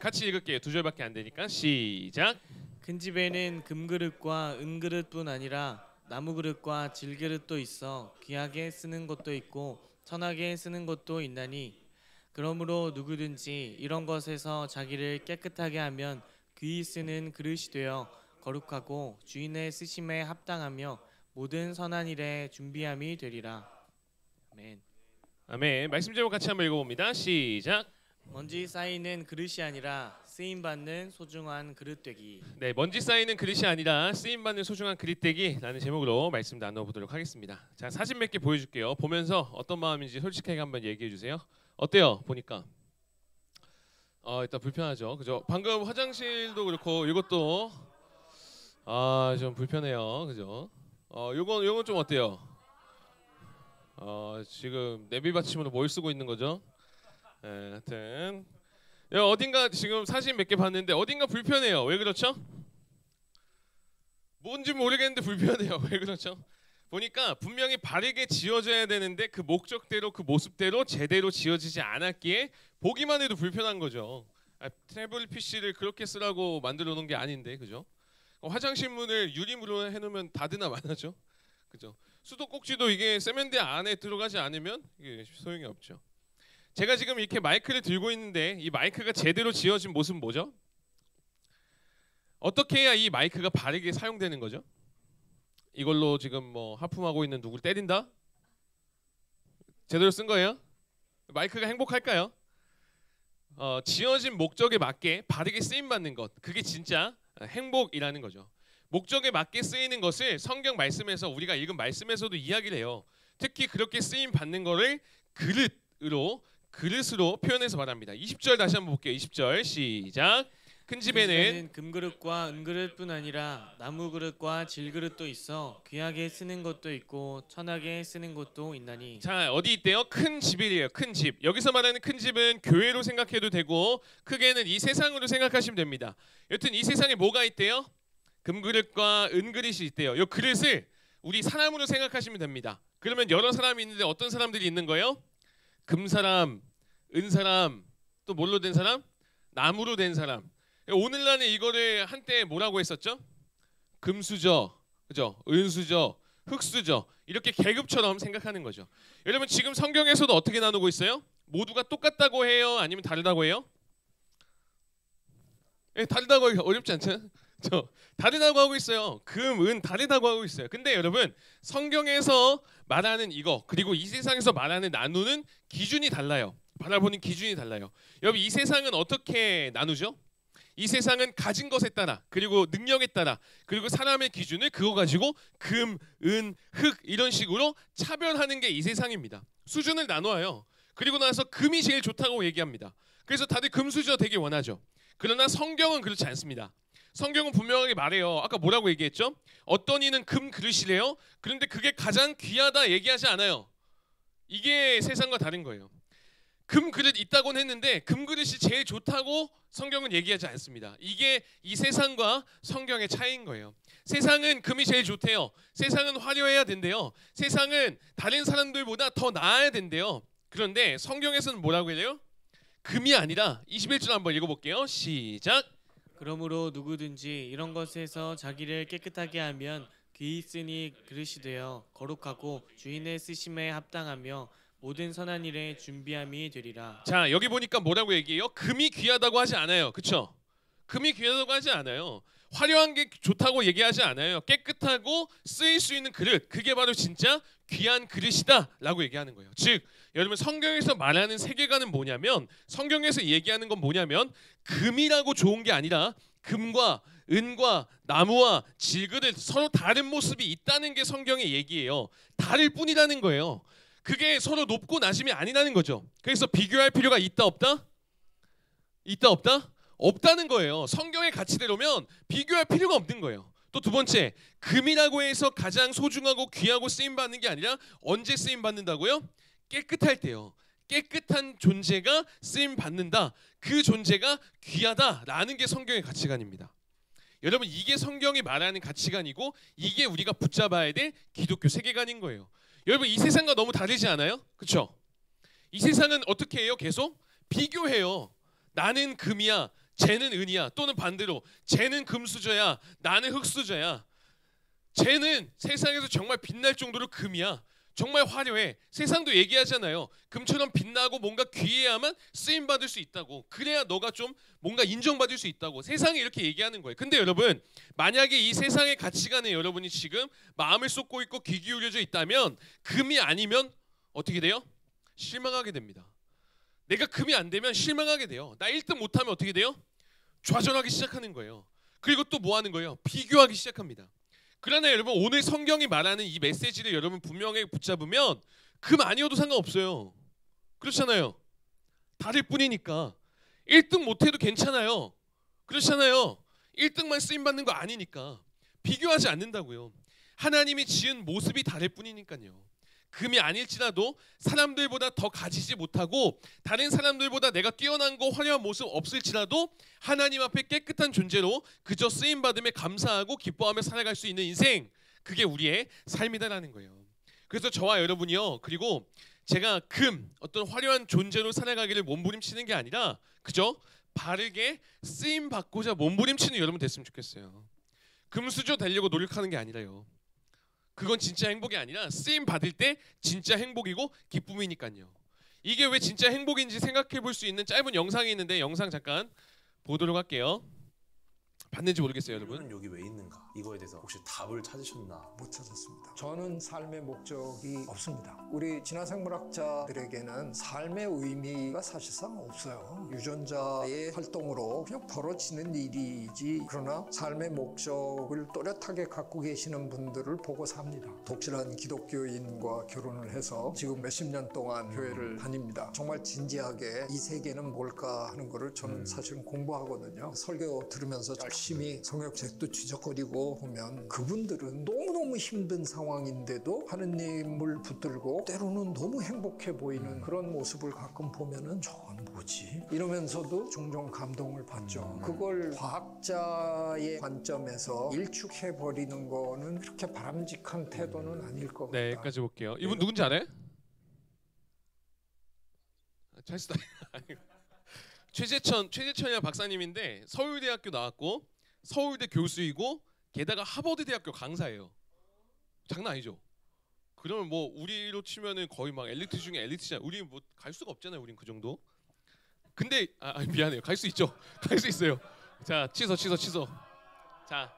같이 읽을게요. 두 절밖에 안 되니까 시작. 큰 집에는 금그릇과 은그릇뿐 아니라 나무그릇과 질그릇도 있어 귀하게 쓰는 것도 있고 천하게 쓰는 것도 있나니 그러므로 누구든지 이런 것에서 자기를 깨끗하게 하면 귀히 쓰는 그릇이 되어 거룩하고 주인의 쓰심에 합당하며 모든 선한 일에 준비함이 되리라. 아멘. 아멘. 말씀 제목 같이 한번 읽어봅니다. 시작. 먼지 쌓이는 그릇이 아니라 쓰임받는 소중한 그릇 되기. 네, 먼지 쌓이는 그릇이 아니라 쓰임받는 소중한 그릇 되기라는 제목으로 말씀 나눠보도록 하겠습니다. 자, 사진 몇 개 보여줄게요. 보면서 어떤 마음인지 솔직하게 한번 얘기해 주세요. 어때요? 보니까 일단 불편하죠, 그죠? 방금 화장실도 그렇고 이것도 좀 불편해요, 그죠? 요건 좀 어때요? 지금 내비 받침으로 뭘 쓰고 있는 거죠? 네, 하여튼 어딘가 지금 사진 몇 개 봤는데 어딘가 불편해요. 왜 그렇죠? 뭔지 모르겠는데 불편해요. 왜 그렇죠? 보니까 분명히 바르게 지어져야 되는데 그 목적대로 그 모습대로 제대로 지어지지 않았기에 보기만 해도 불편한 거죠. 태블릿 PC를 그렇게 쓰라고 만들어 놓은 게 아닌데, 그죠? 화장실 문을 유리문으로 해놓으면 닫으나 마나죠, 그죠? 수도꼭지도 이게 세면대 안에 들어가지 않으면 이게 소용이 없죠. 제가 지금 이렇게 마이크를 들고 있는데 이 마이크가 제대로 지어진 모습은 뭐죠? 어떻게 해야 이 마이크가 바르게 사용되는 거죠? 이걸로 지금 뭐 하품하고 있는 누구를 때린다? 제대로 쓴 거예요? 마이크가 행복할까요? 지어진 목적에 맞게 바르게 쓰임받는 것, 그게 진짜 행복이라는 거죠. 목적에 맞게 쓰이는 것을 성경 말씀에서 우리가 읽은 말씀에서도 이야기를 해요. 특히 그렇게 쓰임 받는 거를 그릇으로 표현해서 말합니다. 20절 다시 한번 볼게요. 20절 시작. 큰 집에는 금그릇과 은그릇뿐 아니라 나무그릇과 질그릇도 있어 귀하게 쓰는 것도 있고 천하게 쓰는 것도 있나니. 자, 어디 있대요? 큰 집이래요. 큰 집. 여기서 말하는 큰 집은 교회로 생각해도 되고 크게는 이 세상으로 생각하시면 됩니다. 여튼 이 세상에 뭐가 있대요? 금그릇과 은그릇이 있대요. 이 그릇을 우리 사람으로 생각하시면 됩니다. 그러면 여러 사람이 있는데 어떤 사람들이 있는 거예요? 금사람, 은사람, 또 뭘로 된 사람? 나무로 된 사람. 오늘날은 이거를 한때 뭐라고 했었죠? 금수저, 그죠? 은수저, 흙수저, 이렇게 계급처럼 생각하는 거죠. 여러분 지금 성경에서도 어떻게 나누고 있어요? 모두가 똑같다고 해요? 아니면 다르다고 해요? 다르다고 하기 어렵지 않잖아요? 다르다고 하고 있어요. 금, 은 다르다고 하고 있어요. 근데 여러분 성경에서 말하는 이거 그리고 이 세상에서 말하는 나누는 기준이 달라요. 바라보는 기준이 달라요. 여러분 이 세상은 어떻게 나누죠? 이 세상은 가진 것에 따라 그리고 능력에 따라 그리고 사람의 기준을 그거 가지고 금, 은, 흙 이런 식으로 차별하는 게 이 세상입니다. 수준을 나눠요. 그리고 나서 금이 제일 좋다고 얘기합니다. 그래서 다들 금수저 되게 원하죠. 그러나 성경은 그렇지 않습니다. 성경은 분명하게 말해요. 아까 뭐라고 얘기했죠? 어떤 이는 금 그릇이래요. 그런데 그게 가장 귀하다 얘기하지 않아요. 이게 세상과 다른 거예요. 금 그릇 있다고는 했는데 금 그릇이 제일 좋다고 성경은 얘기하지 않습니다. 이게 이 세상과 성경의 차이인 거예요. 세상은 금이 제일 좋대요. 세상은 화려해야 된대요. 세상은 다른 사람들보다 더 나아야 된대요. 그런데 성경에서는 뭐라고 해요? 금이 아니라 21절 한번 읽어볼게요. 시작. 그러므로 누구든지 이런 것에서 자기를 깨끗하게 하면 귀히 쓰니 그릇이 되어 거룩하고 주인의 쓰심에 합당하며 모든 선한 일에 준비함이 되리라. 자, 여기 보니까 뭐라고 얘기해요? 금이 귀하다고 하지 않아요. 그렇죠? 금이 귀하다고 하지 않아요. 화려한 게 좋다고 얘기하지 않아요. 깨끗하고 쓰일 수 있는 그릇, 그게 바로 진짜 귀한 그릇이다 라고 얘기하는 거예요. 즉 여러분 성경에서 말하는 세계관은 뭐냐면, 성경에서 얘기하는 건 뭐냐면 금이라고 좋은 게 아니라 금과 은과 나무와 질그릇 서로 다른 모습이 있다는 게 성경의 얘기예요. 다를 뿐이라는 거예요. 그게 서로 높고 낮음이 아니라는 거죠. 그래서 비교할 필요가 있다 없다? 있다 없다? 없다는 거예요. 성경의 가치대로면 비교할 필요가 없는 거예요. 또 두 번째, 금이라고 해서 가장 소중하고 귀하고 쓰임받는 게 아니라 언제 쓰임받는다고요? 깨끗할 때요. 깨끗한 존재가 쓰임받는다. 그 존재가 귀하다라는 게 성경의 가치관입니다. 여러분 이게 성경이 말하는 가치관이고 이게 우리가 붙잡아야 될 기독교 세계관인 거예요. 여러분 이 세상과 너무 다르지 않아요? 그렇죠? 이 세상은 어떻게 해요? 계속 비교해요. 나는 금이야, 쟤는 은이야. 또는 반대로 쟤는 금수저야. 나는 흙수저야. 쟤는 세상에서 정말 빛날 정도로 금이야. 정말 화려해. 세상도 얘기하잖아요. 금처럼 빛나고 뭔가 귀해야만 쓰임 받을 수 있다고. 그래야 너가 좀 뭔가 인정받을 수 있다고. 세상이 이렇게 얘기하는 거예요. 근데 여러분, 만약에 이 세상의 가치관에 여러분이 지금 마음을 쏟고 있고 귀 기울여져 있다면 금이 아니면 어떻게 돼요? 실망하게 됩니다. 내가 금이 안 되면 실망하게 돼요. 나 1등 못하면 어떻게 돼요? 좌절하기 시작하는 거예요. 그리고 또 뭐 하는 거예요? 비교하기 시작합니다. 그러나 여러분, 오늘 성경이 말하는 이 메시지를 여러분 분명히 붙잡으면 금 아니어도 상관없어요. 그렇잖아요. 다를 뿐이니까. 1등 못해도 괜찮아요. 그렇잖아요. 1등만 쓰임받는 거 아니니까. 비교하지 않는다고요. 하나님이 지은 모습이 다를 뿐이니까요. 금이 아닐지라도 사람들보다 더 가지지 못하고 다른 사람들보다 내가 뛰어난 거 화려한 모습 없을지라도 하나님 앞에 깨끗한 존재로 그저 쓰임받음에 감사하고 기뻐하며 살아갈 수 있는 인생, 그게 우리의 삶이다라는 거예요. 그래서 저와 여러분이요, 그리고 제가 어떤 화려한 존재로 살아가기를 몸부림치는 게 아니라 그저 바르게 쓰임받고자 몸부림치는 여러분 됐으면 좋겠어요. 금수저 되려고 노력하는 게 아니라요. 그건 진짜 행복이 아니라 쓰임 받을 때 진짜 행복이고 기쁨이니까요. 이게 왜 진짜 행복인지 생각해 볼 수 있는 짧은 영상이 있는데 영상 잠깐 보도록 할게요. 봤는지 모르겠어요, 여러분. 인류는 여기 왜 있는가? 이거에 대해서 혹시 답을 찾으셨나? 못 찾았습니다. 저는 삶의 목적이 없습니다. 우리 진화생물학자들에게는 삶의 의미가 사실상 없어요. 유전자의 활동으로 그냥 벌어지는 일이지, 그러나 삶의 목적을 또렷하게 갖고 계시는 분들을 보고 삽니다. 독실한 기독교인과 결혼을 해서 지금 몇십 년 동안 교회를 다닙니다. 정말 진지하게 이 세계는 뭘까 하는 거를 저는 사실은 공부하거든요. 설교 들으면서 열심히 성역책도 뒤적거리고 보면 그분들은 너무너무 힘든 상황인데도 하느님을 붙들고 때로는 너무 행복해 보이는 그런 모습을 가끔 보면은 저건 뭐지? 이러면서도 종종 감동을 받죠. 그걸 과학자의 관점에서 일축해버리는 거는 그렇게 바람직한 태도는 아닐 것 같다. 네, 여기까지 볼게요. 이분 누군지 알아요? 찰스다. 최재천이야 박사님인데 서울대학교 나왔고 서울대 교수이고 게다가 하버드 대학교 강사예요. 장난 아니죠? 그러면 뭐 우리로 치면은 거의 막 엘리트 중에 엘리트잖아요. 우리 뭐 갈 수가 없잖아요. 우린 그 정도. 근데 미안해요. 갈 수 있죠. 갈 수 있어요. 자, 취소. 자,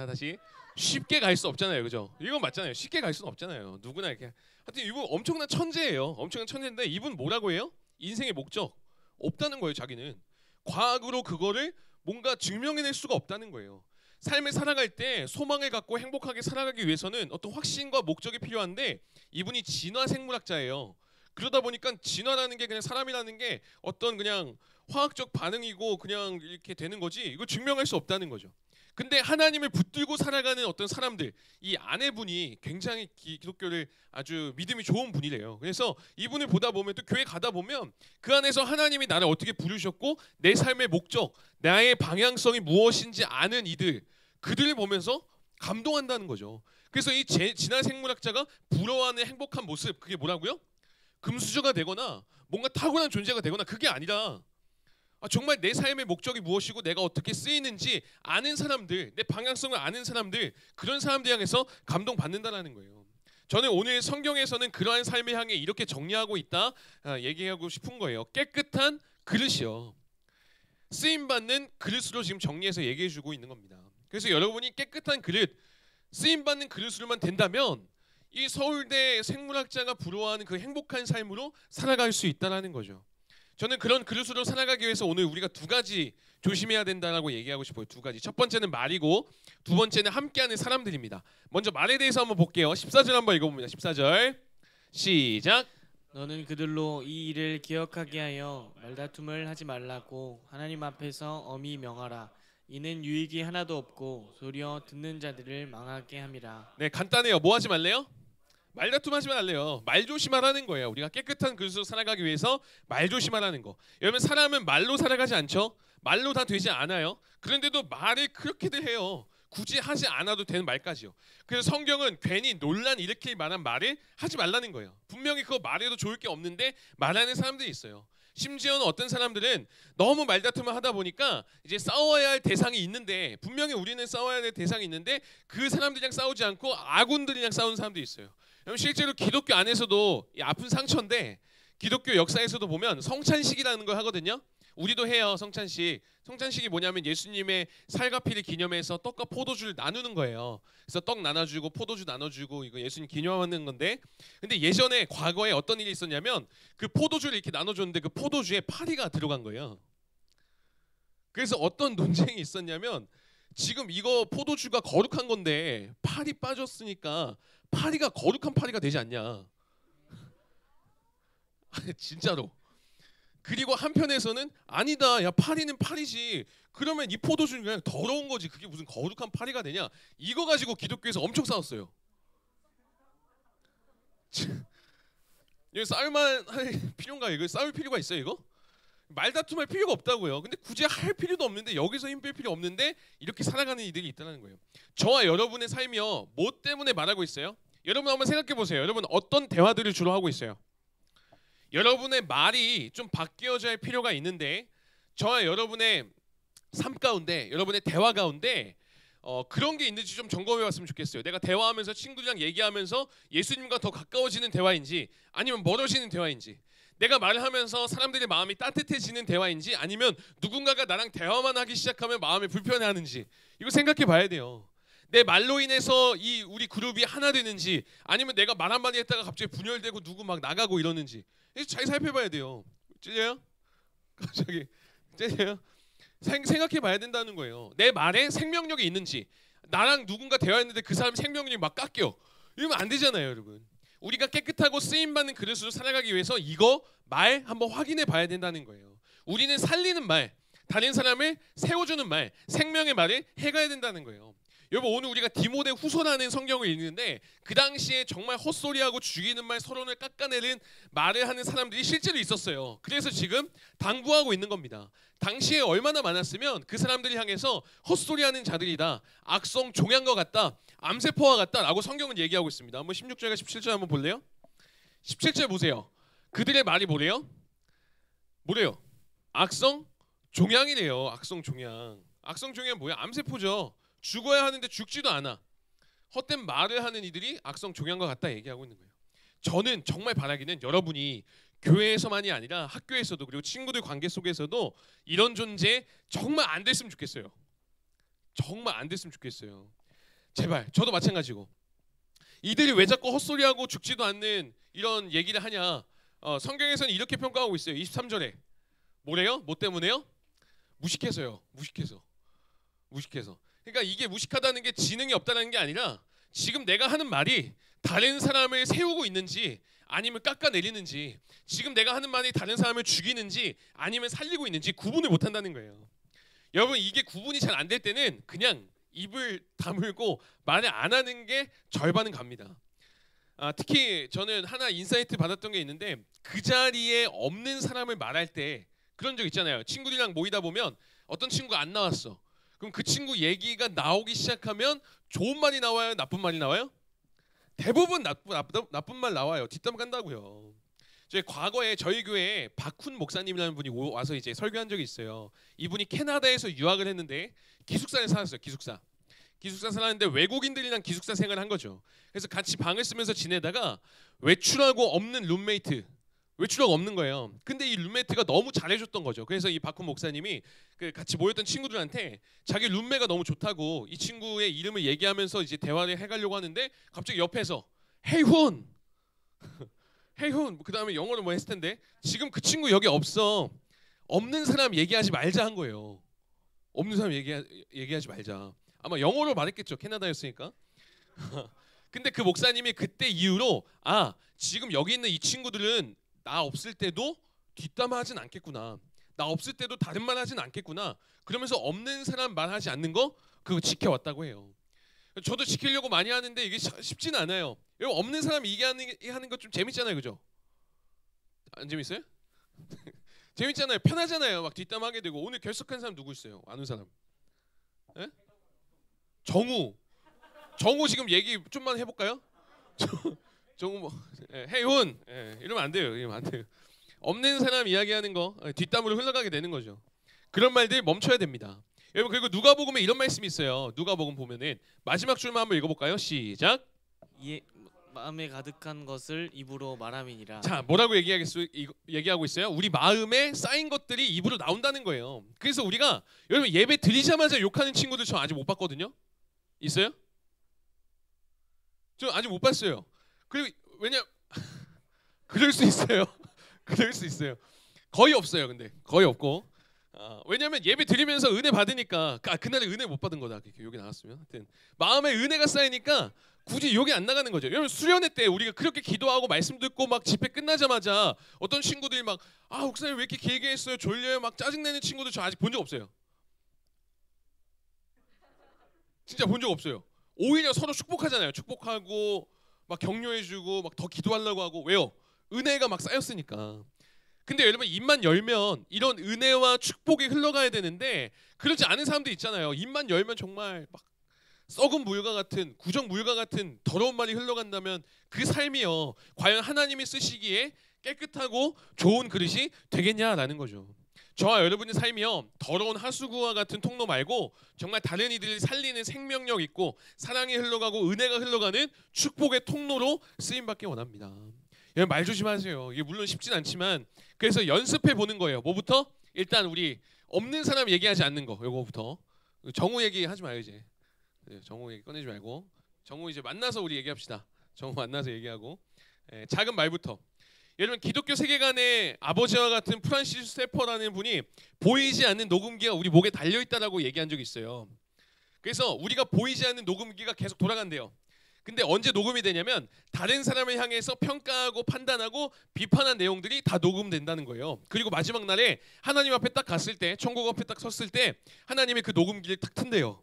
다시. 쉽게 갈 수 없잖아요. 그죠? 이건 맞잖아요. 쉽게 갈 수는 없잖아요. 누구나 이렇게. 하여튼 이분 엄청난 천재예요. 엄청난 천재인데 이분 뭐라고 해요? 인생의 목적 없다는 거예요. 자기는 과학으로 그거를 뭔가 증명해낼 수가 없다는 거예요. 삶을 살아갈 때 소망을 갖고 행복하게 살아가기 위해서는 어떤 확신과 목적이 필요한데 이분이 진화생물학자예요. 그러다 보니까 진화라는 게 그냥 사람이라는 게 어떤 그냥 화학적 반응이고 그냥 이렇게 되는 거지 이거 증명할 수 없다는 거죠. 근데 하나님을 붙들고 살아가는 어떤 사람들, 이 아내분이 굉장히 기독교를 아주 믿음이 좋은 분이래요. 그래서 이분을 보다 보면 또 교회 가다 보면 그 안에서 하나님이 나를 어떻게 부르셨고 내 삶의 목적, 나의 방향성이 무엇인지 아는 그들을 보면서 감동한다는 거죠. 그래서 이 진화생물학자가 부러워하는 행복한 모습, 그게 뭐라고요? 금수저가 되거나 뭔가 타고난 존재가 되거나 그게 아니라 정말 내 삶의 목적이 무엇이고 내가 어떻게 쓰이는지 아는 사람들, 내 방향성을 아는 사람들, 그런 사람들 향해서 감동받는다라는 거예요. 저는 오늘 성경에서는 그러한 삶을 향해 이렇게 정리하고 있다 얘기하고 싶은 거예요. 깨끗한 그릇이요. 쓰임받는 그릇으로 지금 정리해서 얘기해주고 있는 겁니다. 그래서 여러분이 깨끗한 그릇, 쓰임받는 그릇으로만 된다면 이 서울대 생물학자가 부러워하는 그 행복한 삶으로 살아갈 수 있다는 거죠. 저는 그런 그릇으로 살아가기 위해서 오늘 우리가 두 가지 조심해야 된다라고 얘기하고 싶어요. 두 가지. 첫 번째는 말이고 두 번째는 함께하는 사람들입니다. 먼저 말에 대해서 한번 볼게요. 14절 한번 읽어봅니다. 14절 시작. 너는 그들로 이 일을 기억하게 하여 말다툼을 하지 말라고 하나님 앞에서 엄히 명하라. 이는 유익이 하나도 없고 도리어 듣는 자들을 망하게 함이라. 네, 간단해요. 뭐 하지 말래요? 말다툼 하지 말래요. 말 조심하라는 거예요. 우리가 깨끗한 그릇으로 살아가기 위해서 말 조심하라는 거. 여러분 사람은 말로 살아가지 않죠? 말로 다 되지 않아요. 그런데도 말을 그렇게들 해요. 굳이 하지 않아도 되는 말까지요. 그래서 성경은 괜히 논란 일으킬 만한 말을 하지 말라는 거예요. 분명히 그거 말해도 좋을 게 없는데 말하는 사람들이 있어요. 심지어는 어떤 사람들은 너무 말다툼을 하다 보니까 이제 싸워야 할 대상이 있는데 분명히 우리는 싸워야 할 대상이 있는데 그 사람들이랑 싸우지 않고 아군들이랑 싸우는 사람도 있어요. 그럼 실제로 기독교 안에서도 이 아픈 상처인데 기독교 역사에서도 보면 성찬식이라는 걸 하거든요. 우리도 해요. 성찬식. 성찬식이 뭐냐면 예수님의 살과 피를 기념해서 떡과 포도주를 나누는 거예요. 그래서 떡 나눠주고 포도주 나눠주고 이거 예수님 기념하는 건데, 근데 예전에 과거에 어떤 일이 있었냐면 그 포도주를 이렇게 나눠줬는데 그 포도주에 파리가 들어간 거예요. 그래서 어떤 논쟁이 있었냐면 지금 이거 포도주가 거룩한 건데 파리 빠졌으니까 파리가 거룩한 파리가 되지 않냐. 진짜로. 그리고 한편에서는 아니다, 야 파리는 파리지, 그러면 이 포도주는 그냥 더러운 거지, 그게 무슨 거룩한 파리가 되냐. 이거 가지고 기독교에서 엄청 싸웠어요. 이거 싸울만 할 필요인가? 이거 싸울 필요가 있어요? 이거 말다툼할 필요가 없다고요. 근데 굳이 할 필요도 없는데, 여기서 힘 뺄 필요 없는데 이렇게 살아가는 이들이 있다는 거예요. 저와 여러분의 삶이요, 뭐 때문에 말하고 있어요? 여러분 한번 생각해 보세요. 여러분 어떤 대화들을 주로 하고 있어요? 여러분의 말이 좀 바뀌어져야 할 필요가 있는데, 저와 여러분의 삶 가운데, 여러분의 대화 가운데 그런 게 있는지 좀 점검해 봤으면 좋겠어요. 내가 대화하면서 친구들이랑 얘기하면서 예수님과 더 가까워지는 대화인지 아니면 멀어지는 대화인지, 내가 말을 하면서 사람들의 마음이 따뜻해지는 대화인지 아니면 누군가가 나랑 대화만 하기 시작하면 마음이 불편해하는지, 이거 생각해 봐야 돼요. 내 말로 인해서 이 우리 그룹이 하나 되는지 아니면 내가 말 한마디 했다가 갑자기 분열되고 누구 막 나가고 이러는지 잘 살펴봐야 돼요. 찔려요? 갑자기 찔려요? 생각해 봐야 된다는 거예요. 내 말에 생명력이 있는지, 나랑 누군가 대화했는데 그 사람 생명력이 막 깎여, 이러면 안 되잖아요. 여러분, 우리가 깨끗하고 쓰임받는 그릇으로 살아가기 위해서 이거 말 한번 확인해 봐야 된다는 거예요. 우리는 살리는 말, 다른 사람을 세워주는 말, 생명의 말을 해가야 된다는 거예요. 여러분, 오늘 우리가 디모데 후서라는 성경을 읽는데 그 당시에 정말 헛소리하고 죽이는 말, 서론을 깎아내는 말을 하는 사람들이 실제로 있었어요. 그래서 지금 당부하고 있는 겁니다. 당시에 얼마나 많았으면 그 사람들이 향해서 헛소리하는 자들이다, 악성 종양과 같다, 암세포와 같다 라고 성경은 얘기하고 있습니다. 한번 16절과 17절 한번 볼래요? 17절 보세요. 그들의 말이 뭐래요? 뭐래요? 악성 종양이래요. 악성 종양. 악성 종양 뭐야? 암세포죠. 죽어야 하는데 죽지도 않아. 헛된 말을 하는 이들이 악성 종양과 같다 얘기하고 있는 거예요. 저는 정말 바라기는 여러분이 교회에서만이 아니라 학교에서도, 그리고 친구들 관계 속에서도 이런 존재 정말 안 됐으면 좋겠어요. 정말 안 됐으면 좋겠어요. 제발. 저도 마찬가지고. 이들이 왜 자꾸 헛소리하고 죽지도 않는 이런 얘기를 하냐. 성경에서는 이렇게 평가하고 있어요. 23절에 뭐래요? 뭐 때문에요? 무식해서요. 무식해서. 그러니까 이게 무식하다는 게 지능이 없다는 게 아니라 지금 내가 하는 말이 다른 사람을 세우고 있는지 아니면 깎아내리는지, 지금 내가 하는 말이 다른 사람을 죽이는지 아니면 살리고 있는지 구분을 못한다는 거예요. 여러분, 이게 구분이 잘 안 될 때는 그냥 입을 다물고 말을 안 하는 게 절반은 갑니다. 특히 저는 하나 인사이트 받았던 게 있는데, 그 자리에 없는 사람을 말할 때 그런 적 있잖아요. 친구들이랑 모이다 보면 어떤 친구가 안 나왔어. 그럼 그 친구 얘기가 나오기 시작하면 좋은 말이 나와요? 나쁜 말이 나와요? 대부분 나쁜 말 나와요. 뒷담 간다고요. 저희 과거에 저희 교회에 박훈 목사님이라는 분이 와서 이제 설교한 적이 있어요. 이분이 캐나다에서 유학을 했는데 기숙사에 살았어요. 기숙사 살았는데 외국인들이랑 기숙사 생활을 한 거죠. 그래서 같이 방을 쓰면서 지내다가 외출하고 없는 룸메이트, 외출하고 없는 거예요. 근데 이 룸메이트가 너무 잘해줬던 거죠. 그래서 이 박훈 목사님이 그 같이 모였던 친구들한테 자기 룸메가 너무 좋다고 이 친구의 이름을 얘기하면서 이제 대화를 해가려고 하는데 갑자기 옆에서 헤이훈 헤이훈, 그 다음에 영어로 뭐 했을 텐데, 지금 그 친구 여기 없어. 없는 사람 얘기하지 말자 한 거예요. 없는 사람 얘기하지 말자. 아마 영어로 말했겠죠. 캐나다였으니까. 근데 그 목사님이 그때 이후로 지금 여기 있는 이 친구들은 나 없을 때도 뒷담화하진 않겠구나, 나 없을 때도 다른 말 하진 않겠구나, 그러면서 없는 사람 말하지 않는 거 그거 지켜왔다고 해요. 저도 지키려고 많이 하는데 이게 쉽지는 않아요. 여러분, 없는 사람 얘기하는 거 좀 재밌잖아요, 그죠? 안 재밌어요? 재밌잖아요. 편하잖아요. 막 뒷담하게 되고. 오늘 결석한 사람 누구 있어요? 아는 사람? 에? 정우 지금 얘기 좀만 해볼까요? 정우 뭐 헤이훈, 이러면 안 돼요. 없는 사람 이야기하는 거 뒷담으로 흘러가게 되는 거죠. 그런 말들 멈춰야 됩니다. 여러분 그리고 누가복음에 이런 말씀이 있어요. 누가복음 보면은 마지막 줄만 한번 읽어볼까요? 시작. 마음에 가득한 것을 입으로 말함이니라. 자 뭐라고 얘기하고 있어요? 우리 마음에 쌓인 것들이 입으로 나온다는 거예요. 그래서 우리가 여러분 예배 드리자마자 욕하는 친구들 저 아직 못 봤거든요. 있어요? 저 아직 못 봤어요. 그리고 왜냐 그럴 수 있어요. 그럴 수 있어요. 거의 없어요. 근데 거의 없고 왜냐하면 예배 드리면서 은혜 받으니까 그날에 은혜 못 받은 거다. 여기 나왔으면 하여튼 마음에 은혜가 쌓이니까 굳이 욕이 안 나가는 거죠. 여러분 수련회 때 우리가 그렇게 기도하고 말씀 듣고 막 집회 끝나자마자 어떤 친구들이 막 목사님 왜 이렇게 길게 했어요? 졸려요? 막 짜증내는 친구들 저 아직 본 적 없어요. 진짜 본 적 없어요. 오히려 서로 축복하잖아요. 축복하고 막 격려해주고 막 더 기도하려고 하고 왜요? 은혜가 막 쌓였으니까. 근데 여러분 입만 열면 이런 은혜와 축복이 흘러가야 되는데 그렇지 않은 사람들 있잖아요. 입만 열면 정말 막 썩은 물과 같은 구정 물과 같은 더러운 말이 흘러간다면 그 삶이요 과연 하나님이 쓰시기에 깨끗하고 좋은 그릇이 되겠냐라는 거죠. 저와 여러분의 삶이요 더러운 하수구와 같은 통로 말고 정말 다른 이들을 살리는 생명력 있고 사랑이 흘러가고 은혜가 흘러가는 축복의 통로로 쓰임받기 원합니다. 여러분 말 조심하세요. 이게 물론 쉽진 않지만 그래서 연습해 보는 거예요. 뭐부터? 일단 우리 없는 사람 얘기하지 않는 거. 요거부터. 정우 얘기하지 마요 이제. 정우 얘기 꺼내지 말고 정우 이제 만나서 우리 얘기합시다. 정우 만나서 얘기하고 작은 말부터. 여러분 기독교 세계관의 아버지와 같은 프란시스 세퍼라는 분이 보이지 않는 녹음기가 우리 목에 달려있다라고 얘기한 적이 있어요. 그래서 우리가 보이지 않는 녹음기가 계속 돌아간대요. 근데 언제 녹음이 되냐면 다른 사람을 향해서 평가하고 판단하고 비판한 내용들이 다 녹음된다는 거예요. 그리고 마지막 날에 하나님 앞에 딱 갔을 때 천국 앞에 딱 섰을 때 하나님이 그 녹음기를 탁 튼대요.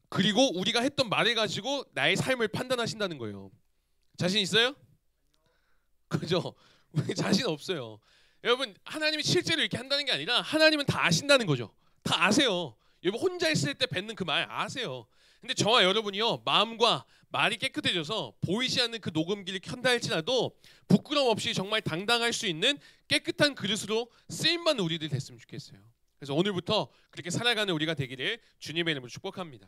그리고 우리가 했던 말을 가지고 나의 삶을 판단하신다는 거예요. 자신 있어요? 그죠? 우리 자신 없어요. 여러분 하나님이 실제로 이렇게 한다는 게 아니라 하나님은 다 아신다는 거죠. 다 아세요. 여러분 혼자 있을 때 뱉는 그 말 아세요. 근데 저와 여러분이요 마음과 말이 깨끗해져서 보이지 않는 그 녹음기를 켠다 할지라도 부끄럼 없이 정말 당당할 수 있는 깨끗한 그릇으로 쓰임받는 우리들이 됐으면 좋겠어요. 그래서 오늘부터 그렇게 살아가는 우리가 되기를 주님의 이름으로 축복합니다.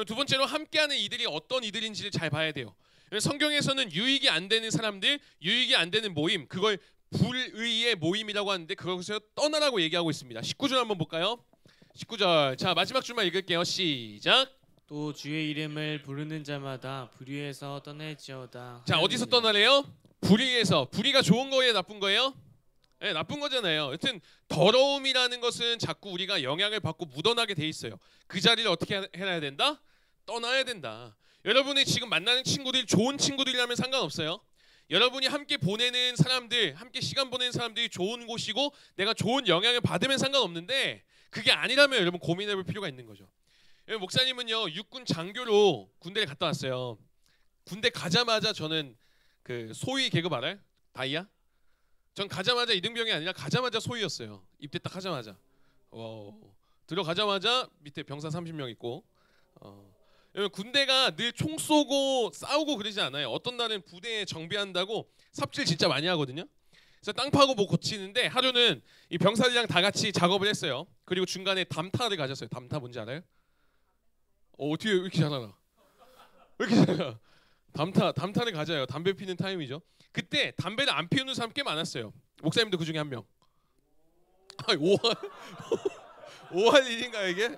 두 번째로 함께하는 이들이 어떤 이들인지를 잘 봐야 돼요. 성경에서는 유익이 안 되는 사람들, 유익이 안 되는 모임, 그걸 불의의 모임이라고 하는데 그것을 떠나라고 얘기하고 있습니다. 19절 한번 볼까요? 19절. 자 마지막 줄만 읽을게요. 시작. 또 주의 이름을 부르는 자마다 불의에서 떠날지어다. 자 어디서 떠나래요? 불의에서. 불의가 좋은 거예요? 나쁜 거예요? 네, 나쁜 거잖아요. 여튼 더러움이라는 것은 자꾸 우리가 영향을 받고 묻어나게 돼 있어요. 그 자리를 어떻게 해야 된다? 떠나야 된다. 여러분이 지금 만나는 친구들이 좋은 친구들이라면 상관없어요. 여러분이 함께 보내는 사람들, 함께 시간 보내는 사람들이 좋은 곳이고 내가 좋은 영향을 받으면 상관없는데 그게 아니라면 여러분 고민해볼 필요가 있는 거죠. 목사님은요 육군 장교로 군대를 갔다 왔어요. 군대 가자마자 저는 그 소위 계급 알아요? 다이아? 전 가자마자 이등병이 아니라 가자마자 소위였어요. 입대 딱 하자마자. 들어가자마자 밑에 병사 30명 있고 군대가 늘 총 쏘고 싸우고 그러지 않아요. 어떤 날은 부대에 정비한다고 삽질 진짜 많이 하거든요. 그래서 땅 파고 뭐 고치는데 하루는 이 병사들이랑 다 같이 작업을 했어요. 그리고 중간에 담타를 가졌어요. 담타 뭔지 알아요? 어떻게 왜 이렇게 잘 알아? 왜 이렇게 잘 알아? 담타를 가져요. 담배 피는 타임이죠. 그때 담배를 안 피우는 사람 꽤 많았어요. 목사님도 그 중에 한 명. 5할 일인가 이게?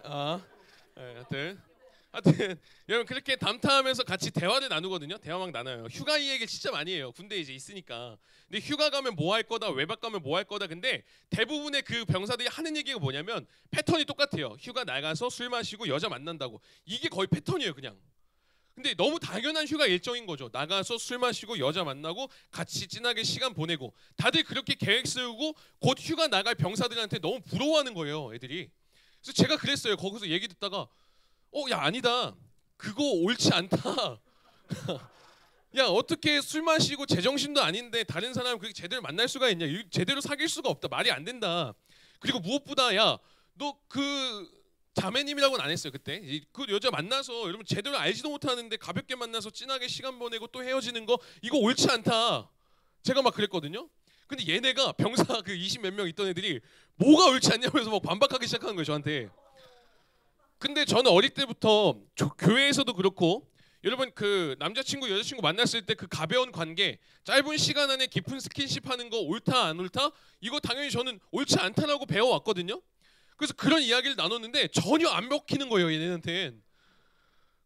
하여튼 여러분 그렇게 담타하면서 같이 대화를 나누거든요. 대화 막 나눠요. 휴가 이야기를 진짜 많이 해요. 군대 이제 있으니까. 근데 휴가 가면 뭐 할 거다, 외박 가면 뭐 할 거다. 근데 대부분의 그 병사들이 하는 얘기가 뭐냐면 패턴이 똑같아요. 휴가 나가서 술 마시고 여자 만난다고. 이게 거의 패턴이에요, 그냥. 근데 너무 당연한 휴가 일정인 거죠. 나가서 술 마시고 여자 만나고 같이 진하게 시간 보내고 다들 그렇게 계획 세우고 곧 휴가 나갈 병사들한테 너무 부러워하는 거예요, 애들이. 그래서 제가 그랬어요. 거기서 얘기 듣다가 야 아니다. 그거 옳지 않다. 야 어떻게 술 마시고 제정신도 아닌데 다른 사람 그렇게 제대로 만날 수가 있냐. 제대로 사귈 수가 없다. 말이 안 된다. 그리고 무엇보다 야 너 그 자매님이라고는 안 했어요 그때. 그 여자 만나서 여러분 제대로 알지도 못하는데 가볍게 만나서 진하게 시간 보내고 또 헤어지는 거 이거 옳지 않다. 제가 막 그랬거든요. 근데 얘네가 병사 그 20 몇 명 있던 애들이 뭐가 옳지 않냐면서 막 반박하기 시작하는 거예요 저한테. 근데 저는 어릴 때부터 교회에서도 그렇고 여러분 그 남자친구 여자친구 만났을 때 그 가벼운 관계 짧은 시간 안에 깊은 스킨십 하는 거 옳다 안 옳다 이거 당연히 저는 옳지 않다라고 배워왔거든요. 그래서 그런 이야기를 나눴는데 전혀 안 먹히는 거예요 얘네한텐.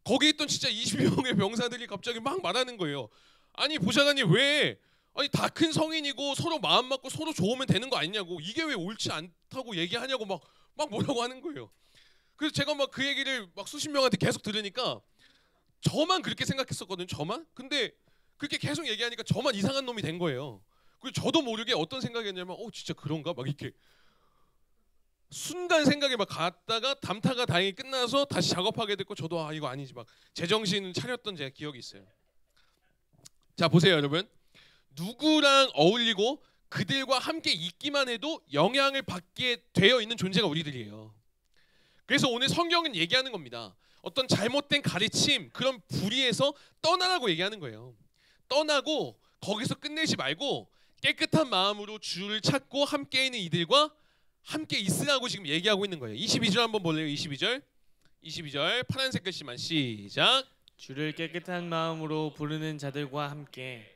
거기 있던 진짜 20명의 병사들이 갑자기 막 말하는 거예요. 아니 보좌관님 왜 아니 다 큰 성인이고 서로 마음 맞고 서로 좋으면 되는 거 아니냐고 이게 왜 옳지 않다고 얘기하냐고 막 뭐라고 하는 거예요. 그래서 제가 막 그 얘기를 막 수십 명한테 계속 들으니까 저만 그렇게 생각했었거든요. 저만. 근데 그렇게 계속 얘기하니까 저만 이상한 놈이 된 거예요. 그리고 저도 모르게 어떤 생각이었냐면 진짜 그런가? 막 이렇게 순간 생각에 막 갔다가 담타가 다행히 끝나서 다시 작업하게 됐고 저도 이거 아니지 막 제정신 차렸던 제 기억이 있어요. 자 보세요 여러분. 누구랑 어울리고 그들과 함께 있기만 해도 영향을 받게 되어 있는 존재가 우리들이에요. 그래서 오늘 성경은 얘기하는 겁니다. 어떤 잘못된 가르침 그런 불의에서 떠나라고 얘기하는 거예요. 떠나고 거기서 끝내지 말고 깨끗한 마음으로 주를 찾고 함께 있는 이들과 함께 있으라고 지금 얘기하고 있는 거예요. 22절 한번 볼래요? 22절 파란색 글씨만 시작. 주를 깨끗한 마음으로 부르는 자들과 함께.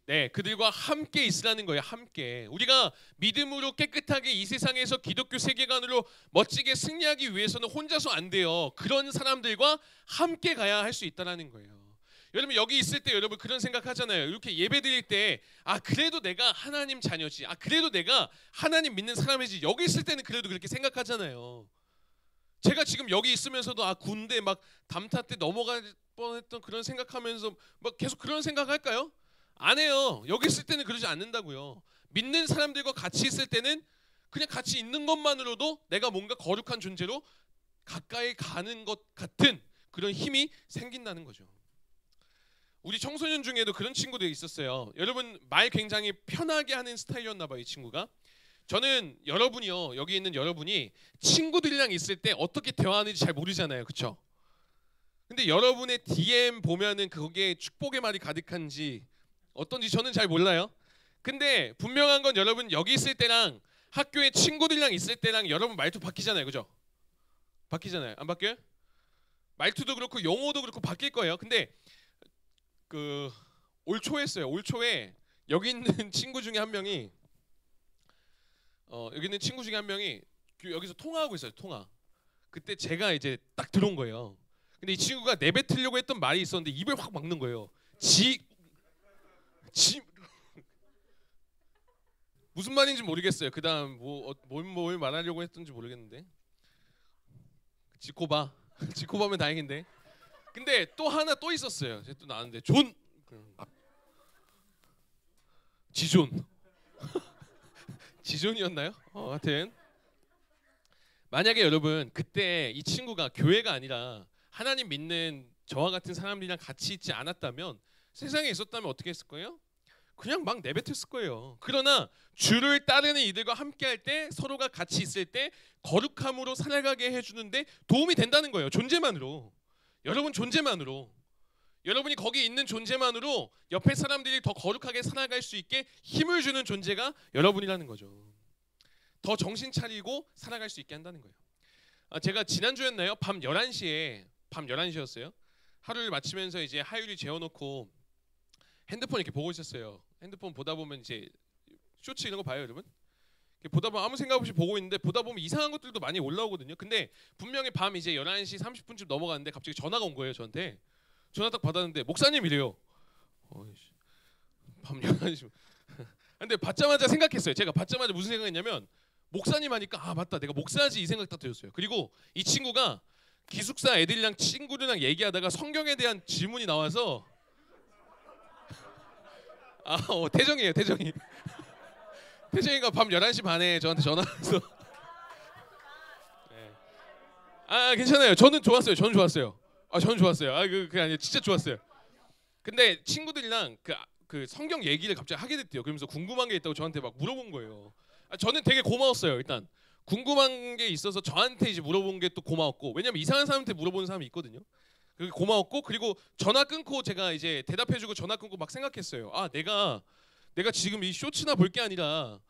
네, 그들과 함께 있으라는 거예요. 함께. 우리가 믿음으로 깨끗하게 이 세상에서 기독교 세계관으로 멋지게 승리하기 위해서는 혼자서 안 돼요. 그런 사람들과 함께 가야 할 수 있다라는 거예요. 여러분 여기 있을 때 여러분 그런 생각하잖아요. 이렇게 예배 드릴 때 그래도 내가 하나님 자녀지. 그래도 내가 하나님 믿는 사람이지. 여기 있을 때는 그래도 그렇게 생각하잖아요. 제가 지금 여기 있으면서도 군대 막 담타 때 넘어갈 뻔했던 그런 생각하면서 막 계속 그런 생각할까요? 안 해요. 여기 있을 때는 그러지 않는다고요. 믿는 사람들과 같이 있을 때는 그냥 같이 있는 것만으로도 내가 뭔가 거룩한 존재로 가까이 가는 것 같은 그런 힘이 생긴다는 거죠. 우리 청소년 중에도 그런 친구들이 있었어요. 여러분 말 굉장히 편하게 하는 스타일이었나 봐요 이 친구가. 저는 여러분이요 여기 있는 여러분이 친구들이랑 있을 때 어떻게 대화하는지 잘 모르잖아요. 그쵸? 근데 여러분의 DM 보면은 거기에 축복의 말이 가득한지 어떤지 저는 잘 몰라요. 근데 분명한 건 여러분 여기 있을 때랑 학교에 친구들이랑 있을 때랑 여러분 말투 바뀌잖아요. 그죠? 바뀌잖아요. 안 바뀌어요? 말투도 그렇고 용어도 그렇고 바뀔 거예요. 근데 올 초였어요. 올 초에 여기 있는 친구 중에 한 명이 여기서 통화하고 있어요. 통화. 그때 제가 이제 딱 들어온 거예요. 근데 이 친구가 내뱉으려고 했던 말이 있었는데 입을 확 막는 거예요. 무슨 말인지 모르겠어요. 그다음 뭘 말하려고 했던지 모르겠는데. 지코바면 다행인데. 근데 또 하나 또 있었어요. 또 나왔는데 지존이었나요? 하여튼 만약에 여러분 그때 이 친구가 교회가 아니라 하나님 믿는 저와 같은 사람들이랑 같이 있지 않았다면 세상에 있었다면 어떻게 했을 거예요? 그냥 막 내뱉었을 거예요. 그러나 주를 따르는 이들과 함께할 때 서로가 같이 있을 때 거룩함으로 살아가게 해주는데 도움이 된다는 거예요. 존재만으로. 여러분 존재만으로. 여러분이 거기 있는 존재만으로 옆에 사람들이 더 거룩하게 살아갈 수 있게 힘을 주는 존재가 여러분이라는 거죠. 더 정신 차리고 살아갈 수 있게 한다는 거예요. 제가 지난주였나요? 밤 11시였어요. 하루를 마치면서 이제 하율이 재워놓고 핸드폰 이렇게 보고 있었어요. 핸드폰 보다 보면 이제 쇼츠 이런 거 봐요, 여러분. 보다 보면 아무 생각 없이 보고 있는데 보다 보면 이상한 것들도 많이 올라오거든요. 근데 분명히 밤 이제 11시 30분쯤 넘어갔는데 갑자기 전화가 온 거예요, 저한테. 전화 딱 받았는데 목사님이래요. 밤 11시. 근데 받자마자 생각했어요. 제가 받자마자 무슨 생각했냐면 목사님 하니까 맞다. 내가 목사지 이 생각 딱 들었어요. 그리고 이 친구가 기숙사 애들이랑 친구들이랑 얘기하다가 성경에 대한 질문이 나와서 태정이에요. 태정이가 밤 11시 반에 저한테 전화해서 네. 괜찮아요. 저는 좋았어요. 저는 좋았어요. 그게 아니라 진짜 좋았어요. 근데 친구들이랑 그 성경 얘기를 갑자기 하게 됐대요. 그러면서 궁금한 게 있다고 저한테 막 물어본 거예요. 저는 되게 고마웠어요. 일단 궁금한 게 있어서 저한테 이제 물어본 게 또 고마웠고, 왜냐면 이상한 사람한테 물어보는 사람이 있거든요. 그게 고마웠고, 그리고 전화 끊고 제가 이제 대답해주고 전화 끊고 막 생각했어요. 내가 내가 지금 이 쇼츠나 볼 게 아니라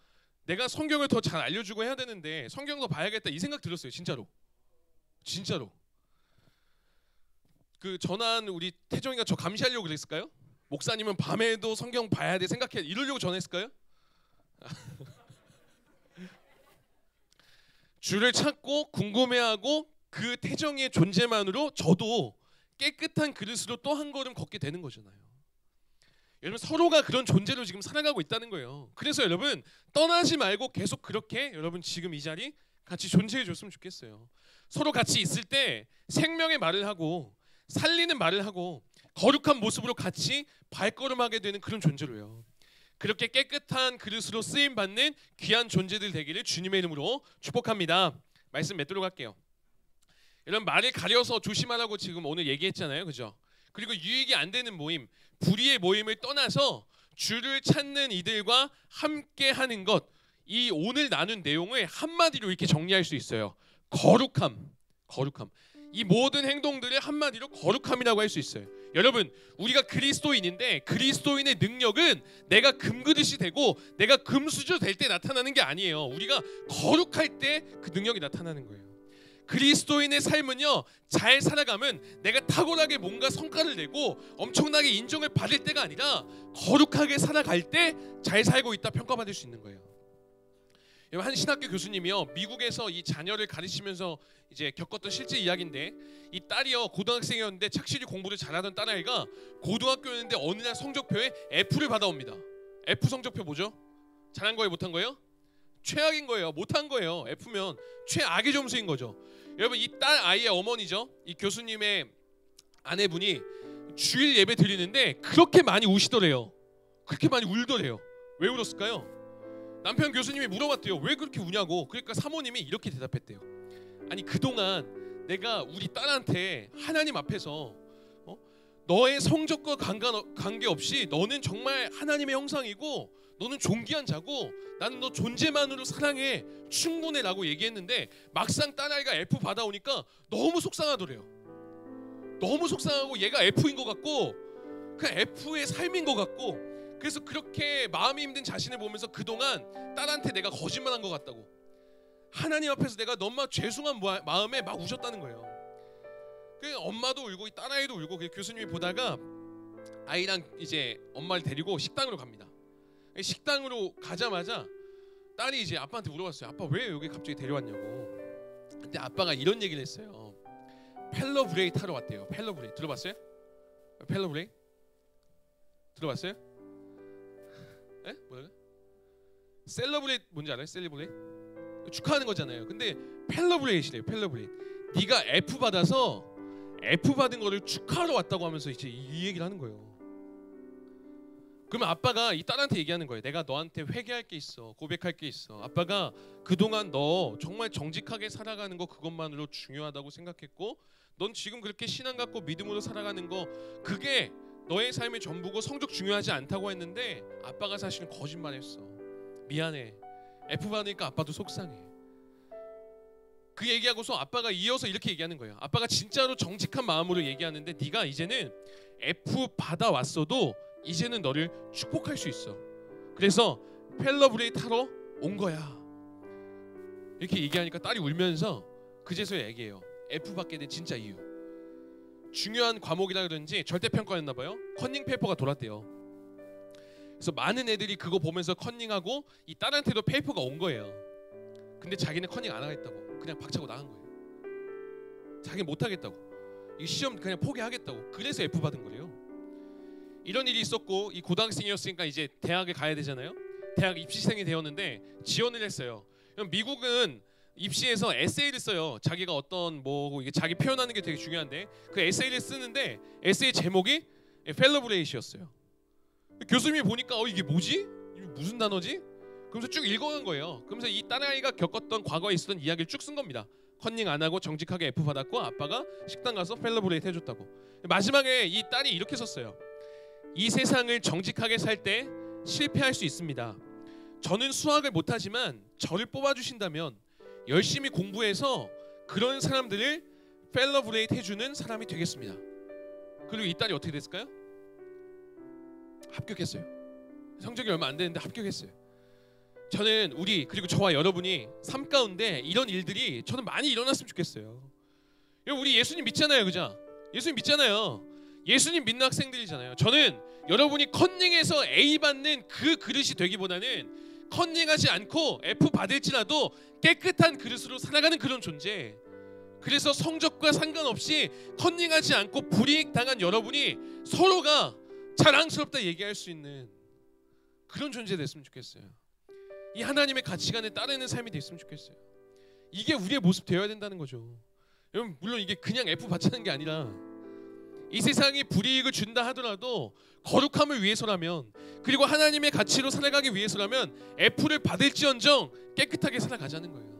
내가 성경을 더 잘 알려주고 해야 되는데 성경 더 봐야겠다 이 생각 들었어요. 진짜로. 그 전한 우리 태종이가 저 감시하려고 그랬을까요? 목사님은 밤에도 성경 봐야 돼 생각해 이러려고 전했을까요? 주를 찾고 궁금해하고 그 태정의 존재만으로 저도 깨끗한 그릇으로 또 한 걸음 걷게 되는 거잖아요. 여러분 서로가 그런 존재로 지금 살아가고 있다는 거예요. 그래서 여러분 떠나지 말고 계속 그렇게 여러분 지금 이 자리 같이 존재해 줬으면 좋겠어요. 서로 같이 있을 때 생명의 말을 하고 살리는 말을 하고 거룩한 모습으로 같이 발걸음하게 되는 그런 존재로요. 그렇게 깨끗한 그릇으로 쓰임 받는 귀한 존재들 되기를 주님의 이름으로 축복합니다. 말씀 맺도록 할게요. 여러분 말을 가려서 조심하라고 지금 오늘 얘기했잖아요. 그죠? 그리고 유익이 안 되는 모임, 불의의 모임을 떠나서 주를 찾는 이들과 함께 하는 것, 이 오늘 나눈 내용을 한마디로 이렇게 정리할 수 있어요. 거룩함. 이 모든 행동들을 한마디로 거룩함이라고 할 수 있어요. 여러분 우리가 그리스도인인데 그리스도인의 능력은 내가 금그릇이 되고 내가 금수저 될 때 나타나는 게 아니에요. 우리가 거룩할 때 그 능력이 나타나는 거예요. 그리스도인의 삶은요 잘 살아가면 내가 탁월하게 뭔가 성과를 내고 엄청나게 인정을 받을 때가 아니라 거룩하게 살아갈 때 잘 살고 있다 평가받을 수 있는 거예요. 한 신학교 교수님이요 미국에서 이 자녀를 가르치면서 이제 겪었던 실제 이야기인데 이 딸이요 고등학생이었는데 착실히 공부를 잘하던 딸아이가 고등학교였는데 어느 날 성적표에 F를 받아옵니다. F 성적표 뭐죠? 잘한 거예요 못한 거예요? 최악인 거예요. 못한 거예요. F면 최악의 점수인 거죠. 여러분 이 딸 아이의 어머니죠 이 교수님의 아내분이 주일 예배 드리는데 그렇게 많이 우시더래요. 그렇게 많이 울더래요. 왜 울었을까요? 남편 교수님이 물어봤대요. 왜 그렇게 우냐고. 그러니까 사모님이 이렇게 대답했대요. 아니 그동안 내가 우리 딸한테 하나님 앞에서 너의 성적과 관계없이 너는 정말 하나님의 형상이고 너는 존귀한 자고 나는 너 존재만으로 사랑해 충분해 라고 얘기했는데 막상 딸아이가 F 받아오니까 너무 속상하더래요. 너무 속상하고 얘가 F인 것 같고 그냥 F의 삶인 것 같고 그래서 그렇게 마음이 힘든 자신을 보면서 그동안 딸한테 내가 거짓말한 것 같다고 하나님 앞에서 내가 너무 죄송한 마음에 막 우셨다는 거예요. 그 엄마도 울고 딸아이도 울고 교수님이 보다가 아이랑 이제 엄마를 데리고 식당으로 갑니다. 식당으로 가자마자 딸이 이제 아빠한테 물어봤어요. 아빠 왜 여기 갑자기 데려왔냐고. 근데 아빠가 이런 얘기를 했어요. 펠러브레이 타러 왔대요. 펠러브레이 들어봤어요? 펠러브레이 들어봤어요? 에? 뭐라고요? 셀러브레이트 뭔지 알아요? 셀러브레이트 축하하는 거잖아요. 근데 펠러브레이트래요. 펠러브레이트 네가 F 받아서 F 받은 거를 축하하러 왔다고 하면서 이제 이 얘기를 하는 거예요. 그러면 아빠가 이 딸한테 얘기하는 거예요. 내가 너한테 회개할 게 있어. 고백할 게 있어. 아빠가 그동안 너 정말 정직하게 살아가는 거 그것만으로 중요하다고 생각했고 넌 지금 그렇게 신앙 갖고 믿음으로 살아가는 거 그게 너의 삶의 전부고 성적 중요하지 않다고 했는데 아빠가 사실은 거짓말했어. 미안해. F 받으니까 아빠도 속상해. 그 얘기하고서 아빠가 이어서 이렇게 얘기하는 거예요. 아빠가 진짜로 정직한 마음으로 얘기하는데 네가 이제는 F 받아왔어도 이제는 너를 축복할 수 있어. 그래서 펠러브레이트 하러 온 거야. 이렇게 얘기하니까 딸이 울면서 그제서야 얘기해요. F 받게 된 진짜 이유. 중요한 과목이라 그런지 절대평가였나 봐요. 컨닝 페이퍼가 돌았대요. 그래서 많은 애들이 그거 보면서 컨닝하고 이 딸한테도 페이퍼가 온 거예요. 근데 자기는 컨닝 안 하겠다고 그냥 박차고 나간 거예요. 자기는 못 하겠다고. 이 시험 그냥 포기하겠다고. 그래서 F 받은 거래요. 이런 일이 있었고 이 고등학생이었으니까 이제 대학에 가야 되잖아요. 대학 입시생이 되었는데 지원을 했어요. 미국은 입시에서 에세이를 써요. 자기가 어떤 뭐 이게 자기 표현하는 게 되게 중요한데 그 에세이를 쓰는데 에세이 제목이 펠러브레이트였어요. 교수님이 보니까 이게 뭐지? 이게 무슨 단어지? 그러면서 쭉 읽어간 거예요. 그러면서 이 딸아이가 겪었던 과거에 있었던 이야기를 쭉 쓴 겁니다. 컨닝 안 하고 정직하게 F 받았고 아빠가 식당 가서 펠러브레이트 해줬다고. 마지막에 이 딸이 이렇게 썼어요. 이 세상을 정직하게 살 때 실패할 수 있습니다. 저는 수학을 못하지만 저를 뽑아주신다면 열심히 공부해서 그런 사람들을 펠러브레이트 해주는 사람이 되겠습니다. 그리고 이 딸이 어떻게 됐을까요? 합격했어요. 성적이 얼마 안 되는데 합격했어요. 저는 우리 그리고 저와 여러분이 삶 가운데 이런 일들이 저는 많이 일어났으면 좋겠어요. 우리 예수님 믿잖아요, 그죠? 예수님 믿잖아요. 예수님 믿는 학생들이잖아요. 저는 여러분이 컨닝해서 A 받는 그 그릇이 되기보다는 컨닝하지 않고 F 받을지라도 깨끗한 그릇으로 살아가는 그런 존재. 그래서 성적과 상관없이 컨닝하지 않고 불이익 당한 여러분이 서로가 자랑스럽다 얘기할 수 있는 그런 존재 됐으면 좋겠어요. 이 하나님의 가치관에 따르는 삶이 됐으면 좋겠어요. 이게 우리의 모습 되어야 된다는 거죠. 여러분, 물론 이게 그냥 F 받자는 게 아니라 이 세상이 불이익을 준다 하더라도 거룩함을 위해서라면, 그리고 하나님의 가치로 살아가기 위해서라면 F를 받을지언정 깨끗하게 살아가자는 거예요.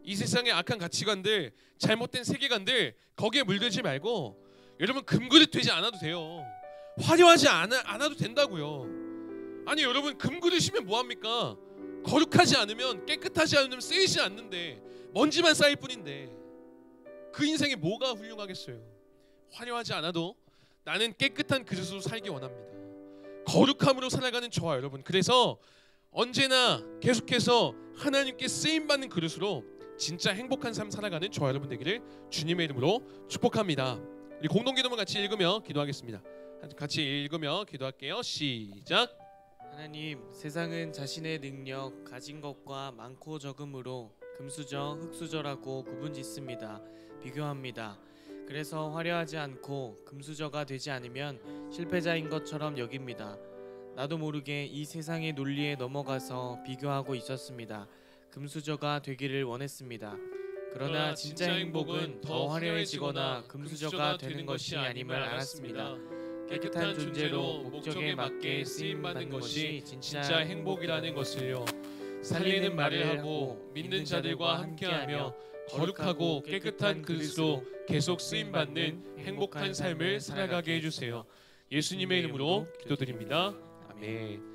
이 세상의 악한 가치관들, 잘못된 세계관들 거기에 물들지 말고 여러분 금그릇 되지 않아도 돼요. 화려하지 않아도 된다고요. 아니 여러분, 금그릇이면 뭐합니까? 거룩하지 않으면, 깨끗하지 않으면 쓰이지 않는데 먼지만 쌓일 뿐인데 그 인생이 뭐가 훌륭하겠어요. 화려하지 않아도 나는 깨끗한 그릇으로 살기 원합니다. 거룩함으로 살아가는 저와 여러분, 그래서 언제나 계속해서 하나님께 쓰임받는 그릇으로 진짜 행복한 삶 살아가는 저와 여러분 되기를 주님의 이름으로 축복합니다. 우리 공동기도문 같이 읽으며 기도하겠습니다. 같이 읽으며 기도할게요. 시작. 하나님, 세상은 자신의 능력, 가진 것과 많고 적음으로 금수저, 흙수저라고 구분짓습니다. 비교합니다. 그래서 화려하지 않고 금수저가 되지 않으면 실패자인 것처럼 여깁니다. 나도 모르게 이 세상의 논리에 넘어가서 비교하고 있었습니다. 금수저가 되기를 원했습니다. 그러나 진짜 행복은 더 화려해지거나 금수저가 되는 것이 아님을 알았습니다. 깨끗한 존재로 목적에 맞게 쓰임받는 것이 진짜 행복이라는 것을요. 살리는 말을 하고 믿는 자들과 함께하며 거룩하고 깨끗한 그릇으로 계속 쓰임받는 행복한 삶을 살아가게 해주세요. 예수님의 이름으로 기도드립니다. 아멘.